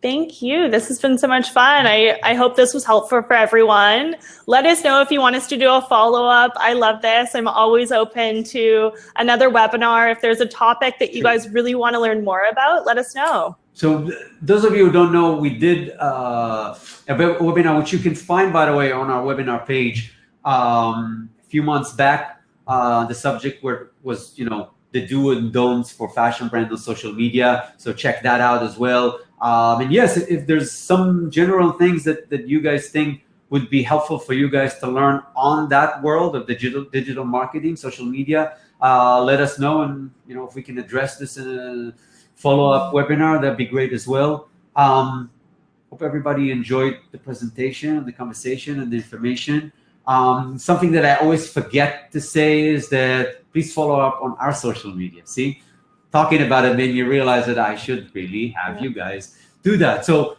Thank you. This has been so much fun. I hope this was helpful for everyone. Let us know if you want us to do a follow-up. I love this. I'm always open to another webinar. If there's a topic that you guys really want to learn more about, let us know. So those of you who don't know, we did a webinar, which you can find, by the way, on our webinar page a few months back. The subject was, the do and don'ts for fashion brands on social media. So check that out as well. And yes, if there's some general things that you guys think would be helpful for you guys to learn on that world of digital marketing, social media, let us know. And, if we can address this in a follow-up webinar, that'd be great as well. Hope everybody enjoyed the presentation, the conversation, and the information. Something that I always forget to say is that please follow up on our social media. See, talking about it made me realize that I should really have you guys do that. So,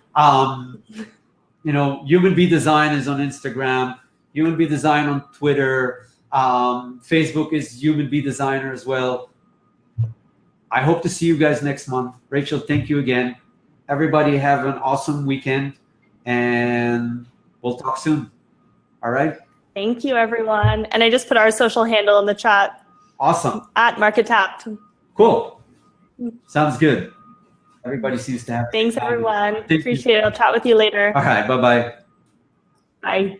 Human Be Design is on Instagram, Human Be Design on Twitter, Facebook is Human Be Designer as well. I hope to see you guys next month. Rachel, thank you again. Everybody have an awesome weekend, and we'll talk soon. All right? Thank you, everyone. And I just put our social handle in the chat. Awesome. At Markettap. Cool. Sounds good. Everybody seems to have. Thanks, everyone. Appreciate it. I'll chat with you later. All right. Bye-bye. Bye.